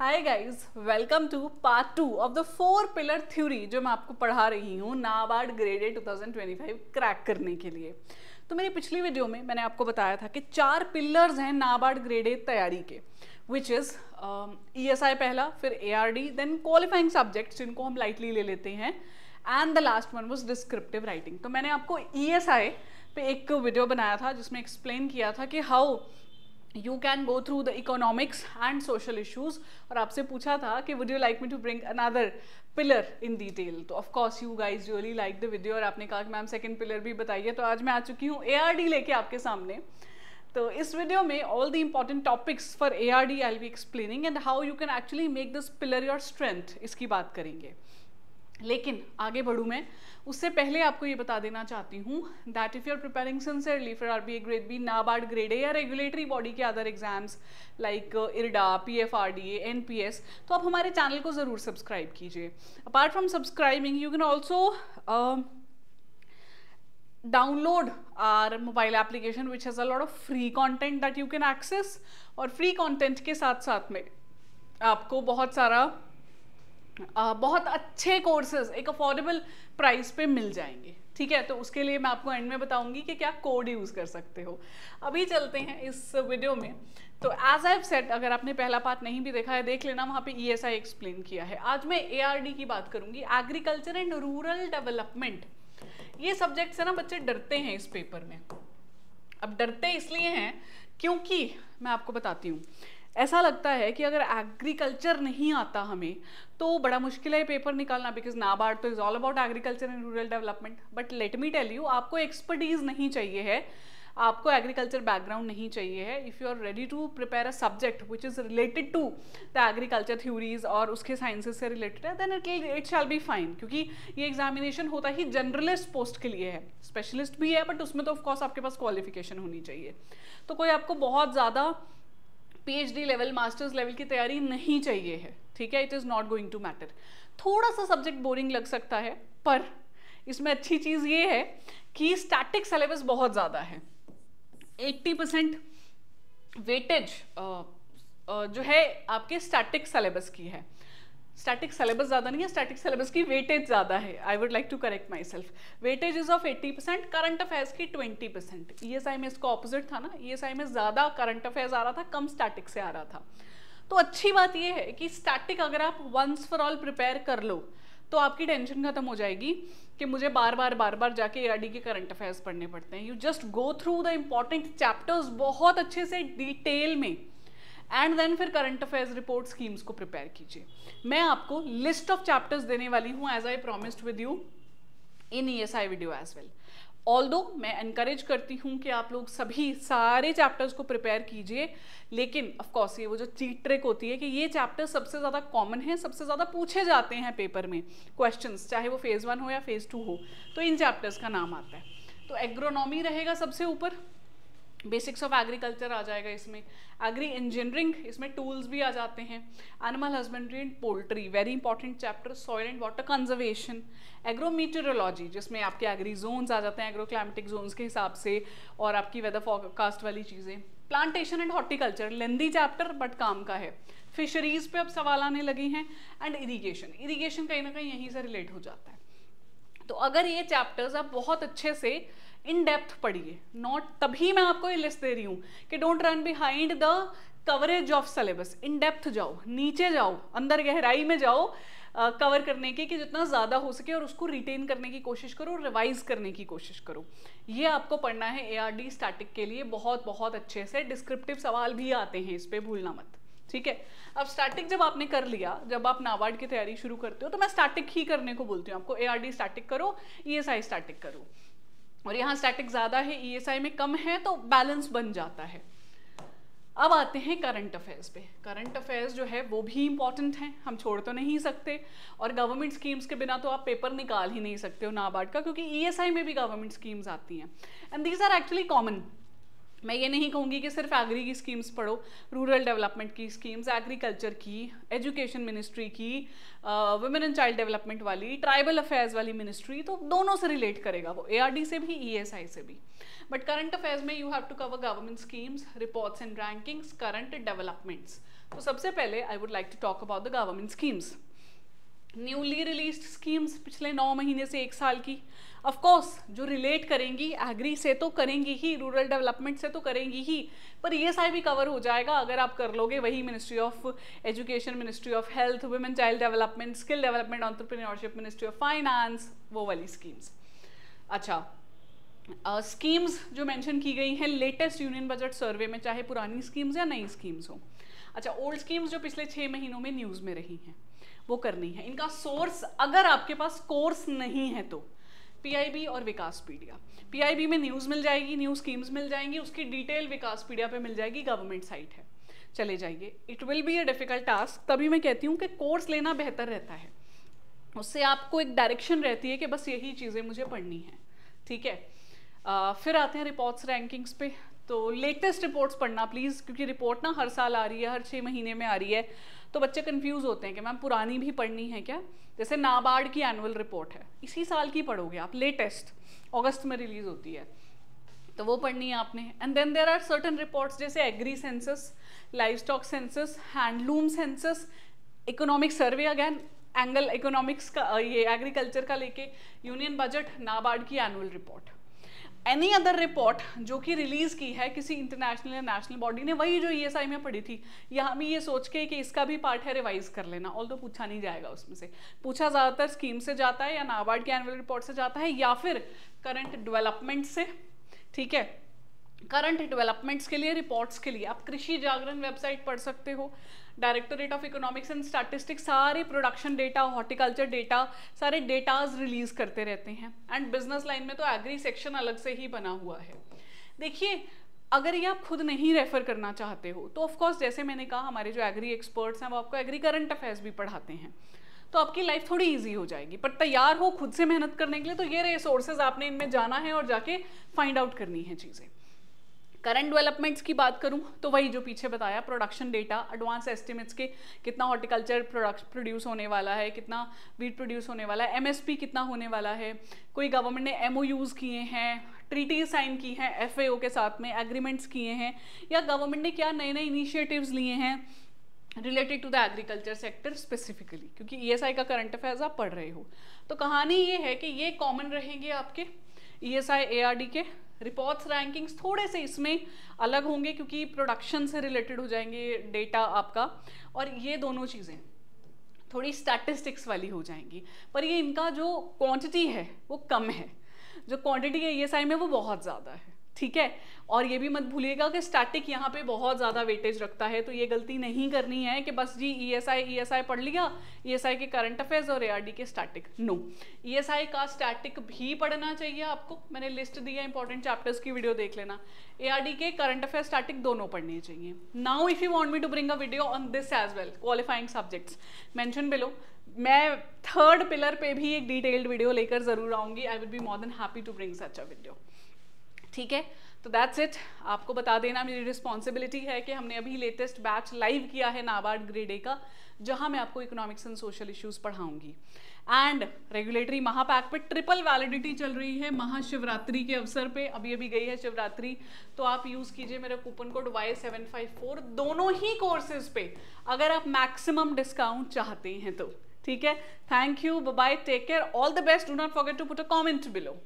Hi guys, welcome to part 2 of the 4 pillar theory जो मैं आपको पढ़ा रही हूँ नाबार्ड ग्रेड 2025 क्रैक करने के लिए। तो मेरी पिछली वीडियो में मैंने आपको बताया था कि 4 पिलर्स हैं नाबार्ड ग्रेड तैयारी के, विच इज़ ESI पहला, फिर ARD, देन क्वालिफाइंग सब्जेक्ट्स जिनको हम लाइटली ले लेते हैं, and the last one was descriptive writing. तो मैंने आपको ESI पे एक वीडियो बनाया था जिसमें एक्सप्लेन किया था कि how you can go through the economics and social issues, और आपसे पूछा था कि would you like me to bring another pillar in detail. तो of course you guys really like the video और आपने कहा कि मैम सेकंड पिलर भी बताइए। तो आज मैं आ चुकी हूँ ARD लेके आपके सामने। तो इस वीडियो में all the important topics for ARD I will be explaining and how you can actually make this pillar your strength, इसकी बात करेंगे। लेकिन आगे बढ़ूँ मैं, उससे पहले आपको ये बता देना चाहती हूँ that if you are preparing sincerely for RBA grade B, NABARD grade A या रेगुलेटरी बॉडी के other exams like IRDA, PFRDA, NPS, तो आप हमारे चैनल को ज़रूर सब्सक्राइब कीजिए। Apart from subscribing you can also download our mobile application which has a lot of free content that you can access, और free content के साथ साथ में आपको बहुत अच्छे कोर्सेज एक अफोर्डेबल प्राइस पे मिल जाएंगे। ठीक है, तो उसके लिए मैं आपको एंड में बताऊंगी कि क्या कोड यूज़ कर सकते हो। अभी चलते हैं इस वीडियो में। तो एज आई हैव सेड, अगर आपने पहला पार्ट नहीं भी देखा है देख लेना, वहाँ पे ESI एक्सप्लेन किया है। आज मैं ARD की बात करूंगी, एग्रीकल्चर एंड रूरल डेवलपमेंट। ये सब्जेक्ट से ना बच्चे डरते हैं इस पेपर में। अब डरते इसलिए हैं क्योंकि मैं आपको बताती हूँ, ऐसा लगता है कि अगर एग्रीकल्चर नहीं आता हमें तो बड़ा मुश्किल है पेपर निकालना, बिकॉज नाबार्ड तो is all about agriculture and rural development. But let me tell you, आपको एक्सपर्टीज नहीं चाहिए है, आपको एग्रीकल्चर बैकग्राउंड नहीं चाहिए है। If you are ready to prepare a subject which is related to the agriculture theories और उसके साइंसेज से रिलेटेड है, then it shall be fine. क्योंकि ये एग्जामिनेशन होता ही जनरलिस्ट पोस्ट के लिए है, स्पेशलिस्ट भी है, बट उसमें तो ऑफकोर्स आपके पास क्वालिफिकेशन होनी चाहिए। तो कोई आपको बहुत ज़्यादा PhD लेवल, मास्टर्स लेवल की तैयारी नहीं चाहिए है। ठीक है, it is not going to matter. थोड़ा सा सब्जेक्ट बोरिंग लग सकता है, पर इसमें अच्छी चीज़ ये है कि स्टैटिक सिलेबस बहुत ज़्यादा है। 80% वेटेज जो है आपके स्टैटिक सिलेबस की है। स्टैटिक सिलेबस ज़्यादा नहीं है, स्टैटिक सिलेबस की वेटेज ज़्यादा है। I would like to correct myself. Weightage is of 80%, current affairs की 20%। ESI में इसका ऑपोजिट था ना, ESI में ज़्यादा करंट अफेयर्स आ रहा था, कम स्टैटिक से आ रहा था। तो अच्छी बात यह है कि स्टैटिक अगर आप वंस फॉर ऑल प्रिपेयर कर लो तो आपकी टेंशन खत्म हो जाएगी कि मुझे बार बार जाके ARD के करंट अफेयर्स पढ़ने पड़ते हैं। You just go through the important chapters बहुत अच्छे से डिटेल में, एंड देन फिर करंट अफेयर्स रिपोर्ट स्कीम्स को प्रिपेयर कीजिए। मैं आपको लिस्ट ऑफ चैप्टर्स देने वाली हूँ as I promised with you in ESI video as well. Although मैं एनकरेज करती हूँ कि आप लोग सभी सारे चैप्टर्स को प्रिपेयर कीजिए, लेकिन ऑफकोर्स ये वो जो चीट ट्रिक होती है कि ये चैप्टर सबसे ज़्यादा कॉमन है, सबसे ज़्यादा पूछे जाते हैं पेपर में क्वेश्चंस, चाहे वो फेज़ 1 हो या फेज़ 2 हो, तो इन चैप्टर्स का नाम आता है। तो एग्रोनॉमी रहेगा सबसे ऊपर, बेसिक्स ऑफ एग्रीकल्चर आ जाएगा इसमें, एग्री इंजीनियरिंग, इसमें टूल्स भी आ जाते हैं, animal husbandry and poultry very important chapter, soil and water conservation, agrometeorology जिसमें आपके एग्री जोन्स आ जाते हैं एग्रो क्लाइमेटिक जोन्स के हिसाब से, और आपकी वेदर फोरकास्ट वाली चीज़ें, plantation and horticulture lengthy chapter but काम का है, फिशरीज पे अब सवाल आने लगे हैं, एंड इरीगेशन कहीं ना कहीं यहीं से रिलेट हो जाता है। तो अगर ये चैप्टर्स आप बहुत अच्छे से इन डेप्थ पढ़िए, नॉट तभी मैं आपको ये लिस्ट दे रही हूँ कि don't run behind the coverage of syllabus, in depth जाओ, नीचे जाओ, अंदर गहराई में जाओ कवर करने की, कि जितना ज़्यादा हो सके और उसको रिटेन करने की कोशिश करो, रिवाइज करने की कोशिश करो। ये आपको पढ़ना है ARD स्टैटिक के लिए बहुत अच्छे से। डिस्क्रिप्टिव सवाल भी आते हैं इस पर, भूलना मत। ठीक है, अब स्टैटिक जब आपने कर लिया, जब आप नाबार्ड की तैयारी शुरू करते हो तो मैं स्टैटिक ही करने को बोलती हूँ आपको। ARD स्टैटिक करो, ESI स्टैटिक करो, और यहाँ स्टैटिक ज़्यादा है, ESI में कम है, तो बैलेंस बन जाता है। अब आते हैं करंट अफेयर्स पे। करंट अफेयर्स जो है वो भी इंपॉर्टेंट हैं, हम छोड़ तो नहीं सकते, और गवर्नमेंट स्कीम्स के बिना तो आप पेपर निकाल ही नहीं सकते हो नाबार्ड का, क्योंकि ESI में भी गवर्नमेंट स्कीम्स आती हैं, and these are actually common. मैं ये नहीं कहूँगी कि सिर्फ एग्री की स्कीम्स पढ़ो, रूरल डेवलपमेंट की स्कीम्स, एग्रीकल्चर की, एजुकेशन मिनिस्ट्री की, वुमेन एंड चाइल्ड डेवलपमेंट वाली, ट्राइबल अफेयर्स वाली मिनिस्ट्री, तो दोनों से रिलेट करेगा वो, एआरडी से भी, ईएसआई से भी। बट करंट अफेयर्स में you have to cover government schemes, reports and rankings, current developments. तो सबसे पहले I would like to talk about the government schemes. Newly released schemes पिछले 9 महीने से 1 साल की, ऑफ कोर्स जो रिलेट करेंगी एग्री से तो करेंगी ही, रूरल डेवलपमेंट से तो करेंगी ही, पर ईएसआई भी कवर हो जाएगा अगर आप कर लोगे वही ministry of education, ministry of health, women child development, skill development, entrepreneurship, ministry of finance, वो वाली स्कीम्स। अच्छा, स्कीम्स जो मेंशन की गई हैं लेटेस्ट यूनियन बजट सर्वे में, चाहे पुरानी स्कीम्स या नई स्कीम्स हो। अच्छा, ओल्ड स्कीम्स जो पिछले 6 महीनों में न्यूज़ में रही हैं वो करनी है। इनका सोर्स अगर आपके पास कोर्स नहीं है तो पीआईबी और विकासपीडिया। पीआईबी में न्यूज़ मिल जाएगी, न्यू स्कीम्स मिल जाएंगी, उसकी डिटेल विकासपीडिया पे मिल जाएगी, गवर्नमेंट साइट है, चले जाइए। It will be a difficult task, तभी मैं कहती हूँ कि कोर्स लेना बेहतर रहता है, उससे आपको एक डायरेक्शन रहती है कि बस यही चीज़ें मुझे पढ़नी है, ठीक है। फिर आते हैं रिपोर्ट्स रैंकिंग्स पे। तो लेटेस्ट रिपोर्ट्स पढ़ना प्लीज़, क्योंकि रिपोर्ट ना हर साल आ रही है, हर 6 महीने में आ रही है, तो बच्चे कंफ्यूज होते हैं कि मैम पुरानी भी पढ़नी है क्या। जैसे नाबार्ड की एनुअल रिपोर्ट है, इसी साल की पढ़ोगे आप, लेटेस्ट अगस्त में रिलीज होती है, तो वो पढ़नी है आपने। And then there are certain reports जैसे agri census, livestock census, handloom census, economic survey, again angle economics का, ये एग्रीकल्चर का लेके, यूनियन बजट, नाबार्ड की annual report, any other report जो कि रिलीज की है किसी इंटरनेशनल या नेशनल बॉडी ने, वही जो ईएसआई में पढ़ी थी, यहाँ भी ये सोच के कि इसका भी पार्ट है, रिवाइज कर लेना। ऑल्दो पूछा नहीं जाएगा उसमें से, पूछा ज़्यादातर स्कीम से जाता है या नाबार्ड की एनुअल रिपोर्ट से जाता है या फिर करंट डेवलपमेंट से, ठीक है। करंट डेवलपमेंट्स के लिए, रिपोर्ट्स के लिए आप कृषि जागरण वेबसाइट पढ़ सकते हो, directorate of economics and statistics सारे प्रोडक्शन डेटा, हॉर्टिकल्चर डेटा, सारे डेटाज रिलीज करते रहते हैं। एंड बिजनेस लाइन में तो एग्री सेक्शन अलग से ही बना हुआ है। देखिए, अगर ये आप खुद नहीं रेफर करना चाहते हो तो ऑफकोर्स जैसे मैंने कहा, हमारे जो एग्री एक्सपर्ट्स हैं वो आपको एग्री करंट अफेयर्स भी पढ़ाते हैं, तो आपकी लाइफ थोड़ी इजी हो जाएगी। पर तैयार हो खुद से मेहनत करने के लिए तो ये रिसोर्सेज आपने इनमें जाना है और जाके फाइंड आउट करनी है चीज़ें। करंट डेवलपमेंट्स की बात करूं तो वही जो पीछे बताया, प्रोडक्शन डेटा, एडवांस एस्टिमेट्स के कितना हॉर्टिकल्चर प्रोड्यूस होने वाला है, कितना वीट प्रोड्यूस होने वाला है, एमएसपी कितना होने वाला है, कोई गवर्नमेंट ने एमओयूज किए हैं, ट्रीटीज साइन की हैं एफएओ के साथ में, एग्रीमेंट्स किए हैं, या गवर्नमेंट ने क्या नए नए इनिशिएटिव्स लिए हैं related to the agriculture sector specifically, क्योंकि ईएसआई का करंट अफेयर्स आप पढ़ रहे हो। तो कहानी ये है कि ये कॉमन रहेंगे आपके ईएसआई एआरडी के। रिपोर्ट्स रैंकिंग्स थोड़े से इसमें अलग होंगे क्योंकि प्रोडक्शन से रिलेटेड हो जाएंगे डेटा आपका, और ये दोनों चीज़ें थोड़ी स्टैटिस्टिक्स वाली हो जाएंगी, पर ये इनका जो क्वांटिटी है वो कम है, जो क्वांटिटी है ईएसआई में वो बहुत ज़्यादा है, ठीक है। और ये भी मत भूलिएगा कि स्टैटिक यहाँ पे बहुत ज़्यादा वेटेज रखता है, तो ये गलती नहीं करनी है कि बस जी ईएसआई पढ़ लिया, ईएसआई के करंट अफेयर्स और एआरडी के स्टैटिक, नो, ईएसआई का स्टैटिक भी पढ़ना चाहिए आपको। मैंने लिस्ट दी है इंपॉर्टेंट चैप्टर्स की, वीडियो देख लेना। एआरडी के करंट अफेयर स्टैटिक दोनों पढ़ने चाहिए। Now if you want me to bring a video on this as well, qualifying subjects, mention below, मैं थर्ड पिलर पे भी एक डिटेल्ड वीडियो लेकर जरूर आऊँगी। I will be more than happy to bring such a video, ठीक है। तो दैट्स इट, आपको बता देना मेरी रिस्पॉन्सिबिलिटी है कि हमने अभी लेटेस्ट बैच लाइव किया है नाबार्ड ग्रेड ए का, जहां मैं आपको इकोनॉमिक्स एंड सोशल इश्यूज पढ़ाऊंगी। एंड रेगुलेटरी महापैक पे ट्रिपल वैलिडिटी चल रही है महाशिवरात्रि के अवसर पे, अभी अभी गई है शिवरात्रि, तो आप यूज़ कीजिए मेरा कूपन कोड Y754 दोनों ही कोर्सेज पे, अगर आप मैक्सिमम डिस्काउंट चाहते हैं तो, ठीक है। Thank you, bye bye, take care, all the best, do not forget to put a comment below.